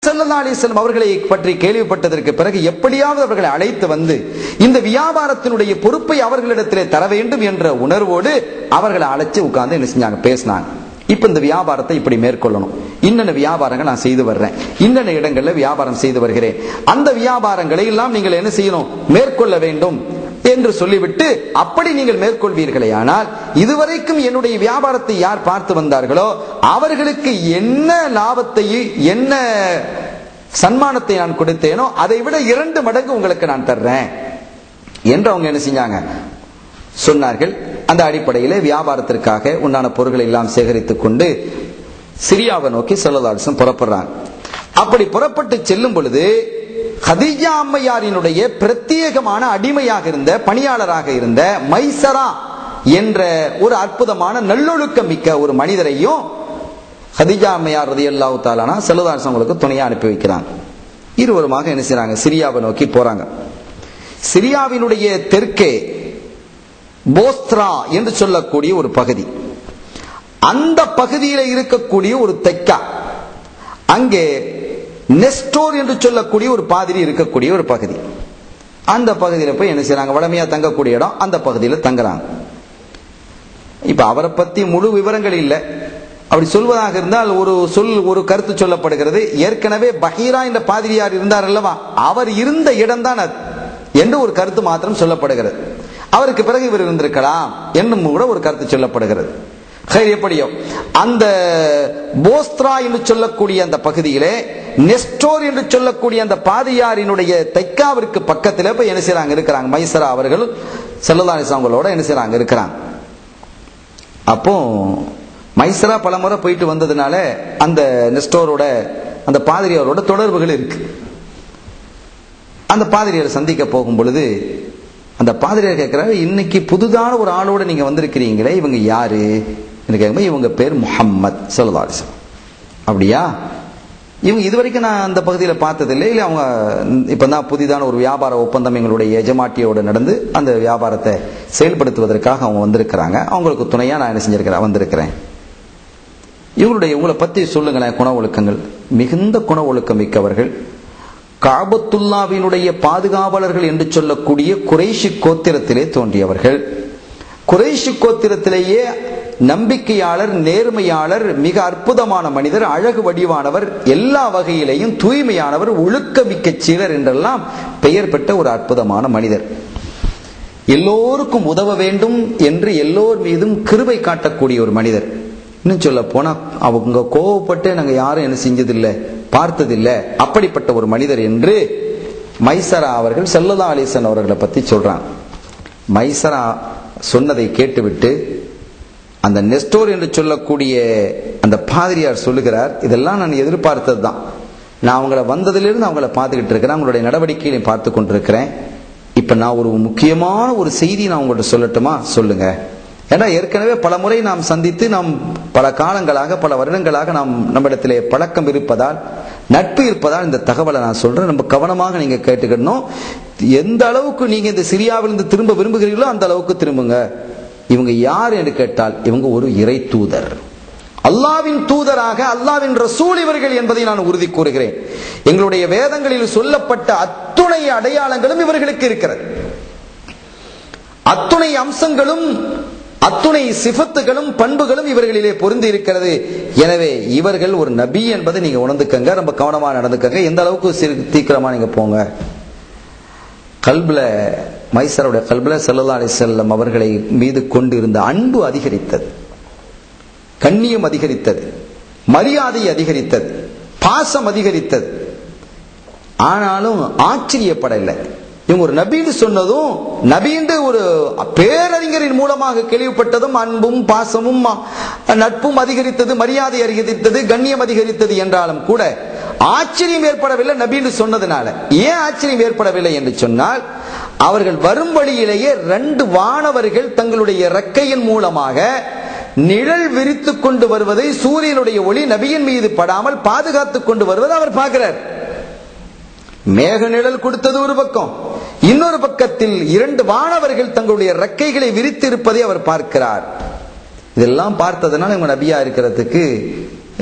ஸல்லல்லாஹு அலைஹி வஸல்லம் அவர்களை பற்றி கேள்விப்பட்டதற்கு பிறகு எப்படியாவது அவர்களை அழைத்து வந்து இந்த வியாபாரத்தினுடைய பொறுப்பை அவர்களிடத்திலே தர வேண்டும் என்ற உணர்வோடு அவர்களை அழைச்சு உட்கார்ந்து என்ன செஞ்சாங்க, பேசினாங்க. இப்ப இந்த வியாபாரத்தை இப்படி மேற்கொள்ளணும், இன்னென்ன வியாபாரங்கள் நான் செய்து வர்றேன், இன்னென்ன இடங்கள்ல வியாபாரம் செய்து வருகிறேன், அந்த வியாபாரங்களை எல்லாம் நீங்கள் என்ன செய்யணும், மேற்கொள்ள வேண்டும் என்று சொல்லிவிட்டு, அப்படி நீங்கள் மேற்கொள்வீர்களே ஆனால் இதுவரைக்கும் என்னுடைய வியாபாரத்தை யார் பார்த்து வந்தார்களோ அவர்களுக்கு என்ன லாபத்தை என்ன சன்மானத்தை நான் கொடுத்தேனோ அதை விட 2 மடங்கு உங்களுக்கு நான் தர்றேன் என்று அவங்க என்ன செஞ்சாங்க, சொன்னார்கள். அந்த அடிப்படையில் வியாபாரத்திற்காக உண்டான பொருட்களை எல்லாம் சேகரித்துக் கொண்டு சிரியாவை நோக்கி ஸல்லல்லாஹு அலைஹி வஸல்லம் புறப்படுறாங்க. அப்படி புறப்பட்டு செல்லும் பொழுது கதீஜா அம்மையாரினுடைய பிரத்யேகமான அடிமையாக இருந்த பணியாளராக இருந்த மைசரா என்ற ஒரு அற்புதமான நல்லொழுக்கம் மிக்க ஒரு மனிதரையும் கதீஜா அம்மையார் ரலியல்லாஹு தஆலா அன்ஹா ஸல்லல்லாஹு அலைஹி வஸல்லம் துணையா அனுப்பி வைக்கிறாங்க. இருவருமாக என்ன செய்றாங்க, சிரியாவை நோக்கி போறாங்க. சிரியாவினுடைய தெற்கே போஸ்த்ரா என்று சொல்லக்கூடிய ஒரு பகுதி, அந்த பகுதியில் இருக்கக்கூடிய ஒரு தெக்கா, அங்கே நெஸ்டோர் என்று சொல்லக்கூடிய ஒரு பாதிரி இருக்கக்கூடிய ஒரு பகுதி, அந்த பகுதியில் போய் என்ன செய்யறாங்க, வளமையா தங்கக்கூடிய இடம், அந்த பகுதியில் தங்குறாங்க. இப்ப அவரை பத்தி முழு விவரங்கள் இல்லை. அப்படி சொல்வதாக இருந்தால் ஒரு கருத்து சொல்லப்படுகிறது, ஏற்கனவே பஹீரா என்ற பாதிரியார் இருந்தார் அல்லவா, அவர் இருந்த இடம் தான் அது என்று ஒரு கருத்து மாத்திரம் சொல்லப்படுகிறது. அவருக்கு பிறகு இவர் இருந்திருக்கலாம் என்னும் கூட ஒரு கருத்து சொல்லப்படுகிறது. எப்படியோ அந்த போஸ்த்ரா என்று சொல்லக்கூடிய அந்த பகுதியிலே நெஸ்டோர் என்று சொல்லக்கூடிய அந்த பாதிரியாரினுடைய தெக்காவிற்கு பக்கத்தில் போய் என்ன செய்றாங்க, இருக்கிறாங்க. மைசரா அவர்கள் ஸல்லல்லாஹு அலைஹி வஸல்லம் அவங்களோட என்ன செய்றாங்க, இருக்கிறாங்க. அப்போ மைசரா பலமுறை போயிட்டு வந்ததுனால அந்த நெஸ்டோரோட அந்த பாதிரியாரோட தொடர்புகள் இருக்கு. அந்த பாதிரியாரை சந்திக்க போகும் பொழுது அந்த பாதிரியார் கேட்கிறாரு, இன்னைக்கு புதுதான ஒரு ஆளோட நீங்க வந்திருக்கிறீங்களே, இவங்க யாரு என்று கேட்கும்போது இவங்க பேர் முஹம்மத் ஸல்லல்லாஹு அலைஹி வஸல்லம். அப்படியா, இவங்க இதுவரைக்கும் நான் அந்த பகுதியில் பார்த்ததில்லை, இல்லை அவங்க இப்பதான் புதிதான ஒரு வியாபார ஒப்பந்தம் எங்களுடைய எஜமாட்டியோட நடந்து அந்த வியாபாரத்தை செயல்படுத்துவதற்காக அவங்க வந்திருக்கிறாங்க, அவங்களுக்கு துணையா நான் என்ன செஞ்சிருக்கிறேன், வந்திருக்கிறேன். உங்களை பத்தி சொல்லுங்களேன். குண ஒழுக்கங்கள் மிகுந்த குண ஒழுக்கம் மிக்கவர்கள், காபத்துல்லாவினுடைய பாதுகாவலர்கள் என்று சொல்லக்கூடிய குறைஷி கோத்திரத்திலே தோன்றியவர்கள். குறைஷி கோத்திரத்திலேயே நம்பிக்கையாளர், நேர்மையாளர், மிக அற்புதமான மனிதர், அழகு வடிவானவர், எல்லா வகையிலையும் தூய்மையானவர், ஒழுக்கமிக்க சீலர் என்றெல்லாம் பெயர் பெற்ற ஒரு அற்புதமான மனிதர். எல்லோருக்கும் உதவ வேண்டும் என்று எல்லோர் மீதும் கிருபை காட்டக்கூடிய ஒரு மனிதர். இன்னும் சொல்ல போனா அவங்க கோவப்பட்டு நாங்க யாரும் என்ன செஞ்சதில்லை, பார்த்ததில்லை, அப்படிப்பட்ட ஒரு மனிதர் என்று மைசரா அவர்கள் ஸல்லல்லாஹு அலைஹி வஸல்லம் அவர்களை பத்தி சொல்றாங்க. மைசரா சொன்னதை கேட்டுவிட்டு அந்த நெஸ்டோர் என்று சொல்லக்கூடிய அந்த பாதிரியார் சொல்லுகிறார், இதெல்லாம் நான் எதிர்பார்த்தது தான், நான் அவங்கள வந்ததிலிருந்து அவங்கள பார்த்துக்கிட்டு இருக்கிறேன், அவங்களுடைய நடவடிக்கையை பார்த்து கொண்டிருக்கிறேன். இப்ப நான் ஒரு முக்கியமான ஒரு செய்தி நான் உங்கள்கிட்ட சொல்லட்டுமா? சொல்லுங்க. ஏன்னா ஏற்கனவே பல முறை நாம் சந்தித்து, நாம் பல காலங்களாக பல வருடங்களாக நம்மிடத்திலே பழக்கம் இருப்பதால், நட்பு இருப்பதால் இந்த தகவலை நான் சொல்றேன். நம்ம கவனமாக நீங்க கேட்டுக்கணும். எந்த அளவுக்கு நீங்க இந்த சிரியாவிலிருந்து திரும்ப விரும்புகிறீர்களோ அந்த அளவுக்கு திரும்புங்க. இவங்க யார் என்று கேட்டால் இவங்க ஒரு இறை தூதர், அல்லாவின் தூதராக அல்லாவின் ரசூல் இவர்கள் என்பதை நான் உறுதி கூறுகிறேன். எங்களுடைய வேதங்களில் சொல்லப்பட்ட அத்துணை அடையாளங்களும் இவர்களுக்கு இருக்கிறது, அத்துணை அம்சங்களும் அத்துணை சிஃபத்துகளும் பண்புகளும் இவர்களிலே பொருந்தி இருக்கிறது. எனவே இவர்கள் ஒரு நபி என்பதை நீங்க உணர்ந்துக்கங்க, ரொம்ப கவனமா நடந்துக்கங்க. எந்த அளவுக்கு சீக்கிரமா நீங்க போங்க. கல்புல மைசருடைய கல்புல ஸல்லல்லாஹு அலைஹி வஸல்லம் அவர்களை மீது கொண்டிருந்த அன்பு அதிகரித்தது, கண்ணியம் அதிகரித்தது, மரியாதை அதிகரித்தது, பாசம் அதிகரித்தது. ஆனாலும் ஆச்சரியப்படவில்லை. இவங்க ஒரு நபின்னு சொன்னதும், நபின்னு ஒரு பேரறிஞரின் மூலமாக கேள்விப்பட்டதும் அன்பும் பாசமும் நட்பும் அதிகரித்தது, மரியாதை அதிகரித்தது, கண்ணியம் அதிகரித்தது என்றாலும் கூட ஆச்சரியம் ஏற்படவில்லை நபின்னு சொன்னதுனால. ஏன் ஆச்சரியம் ஏற்படவில்லை என்று சொன்னால், அவர்கள் வரும் வழியிலேயே 2 வானவர்கள் தங்களுடைய இறக்கையின் மூலமாக நிழல் விரித்து கொண்டு வருவதை, சூரியனுடைய ஒளி நபியின் மீது படாமல் பாதுகாத்துக் கொண்டு வருவதை அவர் பார்க்கிறார். மேக நிழல் கொடுத்தது ஒரு பக்கம், இன்னொரு பக்கத்தில் 2 வானவர்கள் தங்களுடைய இறக்கைகளை விரித்து இருப்பதை அவர் பார்க்கிறார். இதெல்லாம் பார்த்ததுனால இவங்க நபியா இருக்கிறதுக்கு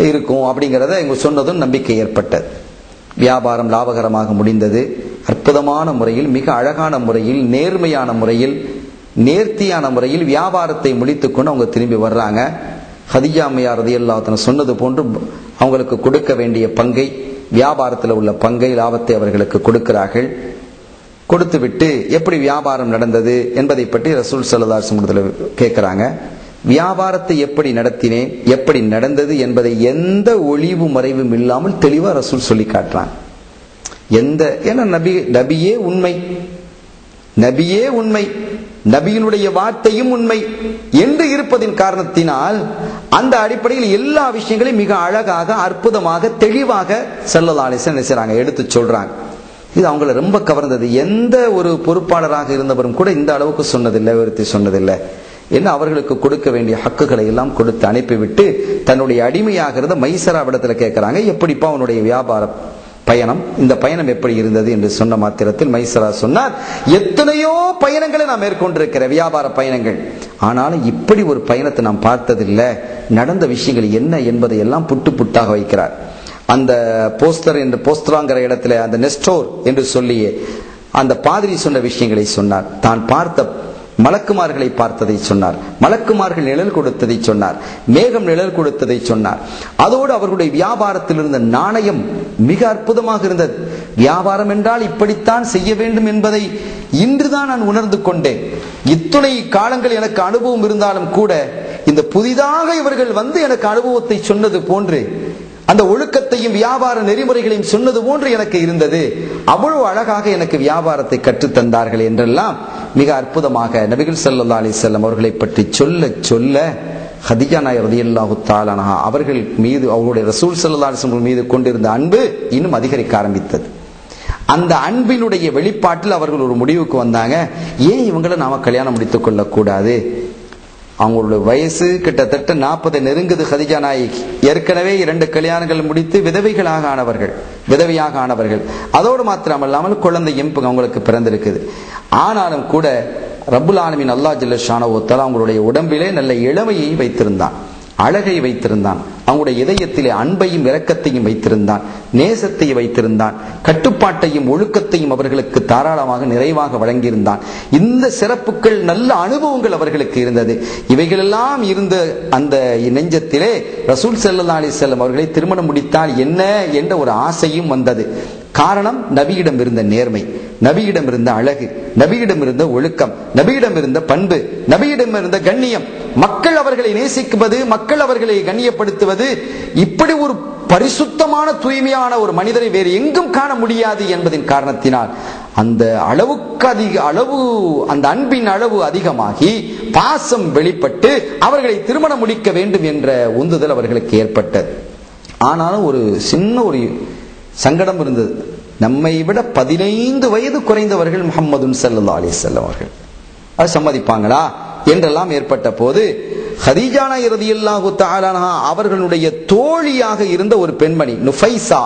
இருக்கும் அப்படிங்கிறத இவங்க சொன்னதும் நம்பிக்கை ஏற்பட்டது. வியாபாரம் லாபகரமாக முடிந்தது. அற்புதமான முறையில், மிக அழகான முறையில், நேர்மையான முறையில், நேர்த்தியான முறையில் வியாபாரத்தை முடித்துக்கொண்டு அவங்க திரும்பி வர்றாங்க. ஹதீஜா அம்மையார் ரலியல்லாஹு அன்ஹா சொன்னது போன்று அவங்களுக்கு கொடுக்க வேண்டிய பங்கை, வியாபாரத்தில் உள்ள பங்கை, லாபத்தை அவர்களுக்கு கொடுக்கிறார்கள். கொடுத்துவிட்டு எப்படி வியாபாரம் நடந்தது என்பதை பற்றி ரசூல் ஸல்லல்லாஹு அலைஹி வஸல்லம் கேட்கிறாங்க. வியாபாரத்தை எப்படி நடத்தினேன், எப்படி நடந்தது என்பதை எந்த ஒளிவு மறைவும் இல்லாமல் தெளிவா ரசூல் சொல்லி காட்டுறாங்க. ஏன்னா நபியே உண்மை, நபியே உண்மை, நபியினுடைய வார்த்தையும் உண்மை என்று இருப்பதின் காரணத்தினால் அந்த அடிப்படையில் எல்லா விஷயங்களையும் மிக அழகாக, அற்புதமாக, தெளிவாக ஸல்லல்லாஹு அலைஹி வஸல்லம் செய்றாங்க, எடுத்து சொல்றாங்க. இது அவங்கள ரொம்ப கவர்ந்தது. எந்த ஒரு பொறுப்பாளராக இருந்தவரும் கூட இந்த அளவுக்கு சொன்னதில்லை, விவரித்து சொன்னதில்லை. என்ன அவர்களுக்கு கொடுக்க வேண்டிய ஹக்குகளை எல்லாம் கொடுத்து அனுப்பிவிட்டு தன்னுடைய அடிமையாக இருந்த மைசராவிடத்துல கேட்கிறாங்க, எப்படிப்பா உன்னுடைய வியாபார பயணம், இந்த பயணம் எப்படி இருந்தது என்று சொன்ன மாத்திரத்தில் மைசரா சொன்னார், எத்தனையோ பயணங்களை நான் மேற்கொண்டிருக்கிறேன், வியாபார பயணங்கள், ஆனாலும் இப்படி ஒரு பயணத்தை நான் பார்த்ததில்லை, நடந்த விஷயங்கள் என்ன என்பதை எல்லாம் புட்டு புட்டாக வைக்கிறார். அந்த போஸ்டர் என்று போஸ்டராங்கிற இடத்துல அந்த நெஸ்டோர் என்று சொல்லியே அந்த பாதிரி சொன்ன விஷயங்களை சொன்னார். தான் பார்த்த மலக்குமார்களை பார்த்ததை சொன்னார், மலக்குமார்கள் நிழல் கொடுத்ததை சொன்னார், மேகம் நிழல் கொடுத்ததை சொன்னார். அதோடு அவர்களுடைய வியாபாரத்தில் இருந்த நாணயம் மிக அற்புதமாக இருந்தது. வியாபாரம் என்றால் இப்படித்தான் செய்ய வேண்டும் என்பதை இன்றுதான் நான் உணர்ந்து கொண்டேன். இத்துணை காலங்கள் எனக்கு அனுபவம் இருந்தாலும் கூட இந்த புதிதாக இவர்கள் வந்து எனக்கு அனுபவத்தை சொன்னது போன்று, அந்த ஒழுக்கத்தையும் வியாபார நெறிமுறைகளையும் சொன்னது போன்று எனக்கு இருந்தது. அவ்வளவு அழகாக எனக்கு வியாபாரத்தை கற்றுத் தந்தார்கள் என்றெல்லாம் மிக அற்புதமாக நபிகள் ஸல்லல்லாஹு அலைஹி வஸல்லம் அவர்களை பற்றி சொல்ல சொல்ல ஹதீஜா நாயர் ரலியல்லாஹு தஆலா அன்ஹா அவர்கள் மீது, அவருடைய ரசூல் ஸல்லல்லாஹு அலைஹி வஸல்லம் மீது கொண்டிருந்த அன்பு இன்னும் அதிகரிக்க ஆரம்பித்தது. அந்த அன்பினுடைய வெளிப்பாட்டில் அவர்கள் ஒரு முடிவுக்கு வந்தாங்க, ஏன் இவங்களை நாம கல்யாணம் முடித்துக் கொள்ளக்கூடாது? அவங்களுடைய வயசு கிட்டத்தட்ட 40 நெருங்குது. ஹதீஜா நாயகி ஏற்கனவே 2 கல்யாணங்கள் முடித்து விதவையாக ஆனவர்கள். அதோடு மாத்திரமல்லாமல் குழந்தையும் அவங்களுக்கு பிறந்திருக்குது. ஆனாலும் கூட ரப்புல் ஆலமீன் அல்லாஹ் ஜல்ல ஷானஹு தஆலா அவங்களுடைய உடம்பிலே நல்ல இளமையை வைத்திருந்தான், அழகை வைத்திருந்தான், அவங்களுடைய இதயத்திலே அன்பையும் இரக்கத்தையும் வைத்திருந்தான், நேசத்தை வைத்திருந்தான், கட்டுப்பாட்டையும் ஒழுக்கத்தையும் அவர்களுக்கு தாராளமாக நிறைவாக வழங்கியிருந்தான். இந்த சிறப்புகள், நல்ல அனுபவங்கள் அவர்களுக்கு இருந்தது. இவைகளெல்லாம் இருந்த அந்த நெஞ்சத்திலே ரசூல் ஸல்லல்லாஹு அலைஹி வஸல்லம் அவர்களை திருமணம் முடித்தால் என்ன என்ற ஒரு ஆசையும் வந்தது. காரணம், நபியிடம் இருந்த நேர்மை, நபியிடம் இருந்த அழகு, நபியிடம் இருந்த ஒழுக்கம், நபியிடம் இருந்த பண்பு, நபியிடம் இருந்த கண்ணியம், மக்கள் அவர்களை நேசிக்குவது, மக்கள் அவர்களை கண்ணியப்படுத்துவது, இப்படி ஒரு பரிசுத்தமான தூய்மையான ஒரு மனிதரை வேறு எங்கும் காண முடியாது என்பதின் காரணத்தினால் அந்த அந்த அன்பின் அளவு அதிகமாகி பாசம் வெளிப்பட்டு அவர்களை திருமணம் முடிக்க வேண்டும் என்ற உந்துதல் அவர்களுக்கு ஏற்பட்டது. ஆனாலும் ஒரு சின்ன ஒரு சங்கடம் இருந்தது. நம்மை விட 15 வயது குறைந்தவர்கள் முஹம்மது ஸல்லல்லாஹு அலைஹி வஸல்லம் அவர்கள், அது சம்மதிப்பாங்களா என்றெல்லாம் ஏற்பட்ட போது ஹதீஜா ரலியல்லாஹு தஆலா அன்ஹா அவர்களுடைய தோழியாக இருந்த ஒரு பெண்மணி நுஃபைஸா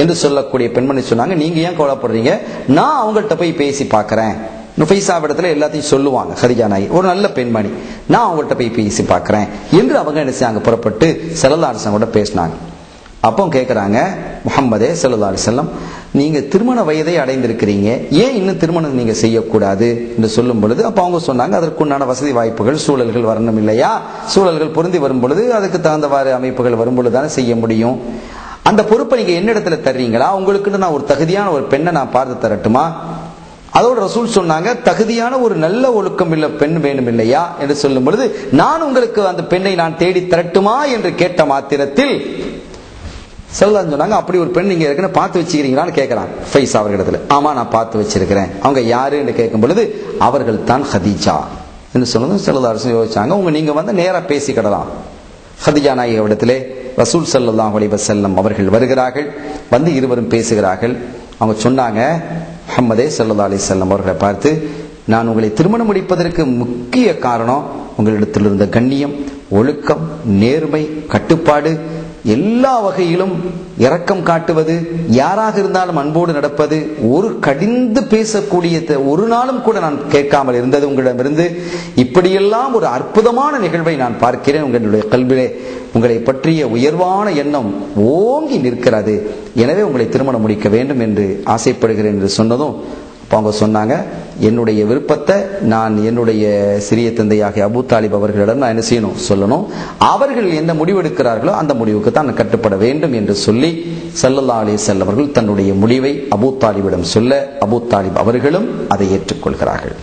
என்று சொல்லக்கூடிய பெண்மணி சொன்னாங்க, நீங்க ஏன் கவலைப்படுறீங்க, நான் அவங்கள்ட்ட போய் பேசி பார்க்கிறேன். நுஃபைஸாவிடத்துல எல்லாத்தையும் சொல்லுவாங்க ஹதீஜா நாயகி, ஒரு நல்ல பெண்மணி, நான் அவங்கள்ட்ட போய் பேசி பார்க்கிறேன் என்று அவங்க என்ன செய்யாங்க, புறப்பட்டு ஸல்லல்லாஹு அலைஹி வஸல்லம் கூட பேசினாங்க. அப்போ கேட்கிறாங்க, முஹம்மதே ஸல்லல்லாஹு அலைஹி வஸல்லம், நீங்க திருமண வயதை அடைந்திருக்கிறீங்க, ஏன் இன்னும் திருமணம் நீங்க செய்யக்கூடாது என்று சொல்லும் பொழுது அப்ப அவங்க சொன்னாங்க, அதற்குண்டான வசதி வாய்ப்புகள், சூழல்கள் வரணும் இல்லையா, சூழல்கள் பொருந்தி வரும் பொழுது அதுக்கு தகுந்தவாறு அமைப்புகள் வரும் பொழுதுதானே செய்ய முடியும். அந்த பொறுப்பை நீங்க என்னிடத்துல தர்றீங்களா, உங்களுக்கு நான் ஒரு தகுதியான ஒரு பெண்ணை நான் பார்த்து தரட்டுமா? அதோட ரசூல் சொன்னாங்க, தகுதியான ஒரு நல்ல ஒழுக்கம் உள்ள பெண் வேணும் இல்லையா என்று சொல்லும் பொழுது, நான் உங்களுக்கு அந்த பெண்ணை நான் தேடி தரட்டுமா என்று கேட்ட மாத்திரத்தில் ஸல்லல்லாஹு சொன்னாங்க, அப்படி ஒரு பெண் நீங்க ஏற்கனவே பார்த்து வச்சுக்கிறீங்களான்னு கேட்கிறாங்க ஃபைஸ் அவர்களிடத்துல. ஆமா, நான் பார்த்து வச்சிருக்கிறேன். அவங்க யாரு என்று கேட்கும் பொழுது அவர்கள் தான் ஹதீஜா என்று சொன்னதும் ஸல்லல்லாஹு யோசிச்சாங்க, நீங்க வந்து நேரா பேசிக்கிடலாம். ஹதீஜா நாயகியிடத்திலே ரசூல் ஸல்லல்லாஹு அலைஹி வஸல்லம் அவர்கள் வருகிறார்கள், வந்து இருவரும் பேசுகிறார்கள். அவங்க சொன்னாங்க, முஹம்மதே ஸல்லல்லாஹு அலைஹி வஸல்லம் அவர்களை பார்த்து, நான் உங்களை திருமணம் முடிப்பதற்கு முக்கிய காரணம் உங்களிடத்தில் இருந்த கண்ணியம், ஒழுக்கம், நேர்மை, கட்டுப்பாடு, எல்லா வகையிலும் இரக்கம் காட்டுவது, யாராக இருந்தாலும் அன்போடு நடப்பது, ஒரு கடிந்து பேசக்கூடிய ஒரு நாளும் கூட நான் கேட்காமல் இருந்தது உங்களிடமிருந்து. இப்படியெல்லாம் ஒரு அற்புதமான நிகழ்வை நான் பார்க்கிறேன். உங்களுடைய கல்விலே உங்களை பற்றிய உயர்வான எண்ணம் ஓங்கி நிற்கிறது. எனவே உங்களை திருமணம் முடிக்க வேண்டும் என்று ஆசைப்படுகிறேன் என்று சொன்னதும் அவங்க சொன்னாங்க, என்னுடைய விருப்பத்தை நான் என்னுடைய சிறிய தந்தையாகிய அபூ தாலிப் அவர்களிடம் நான் என்ன செய்யணும், சொல்லணும். அவர்கள் என்ன முடிவெடுக்கிறார்களோ அந்த முடிவுக்கு தான் நான் கட்டுப்பட வேண்டும் என்று சொல்லி ஸல்லல்லாஹு அலைஹி வஸல்லம் அவர்கள் தன்னுடைய முடிவை அபூ தாலிபிடம் சொல்ல, அபூ தாலிப் அவர்களும் அதை ஏற்றுக்கொள்கிறார்கள்.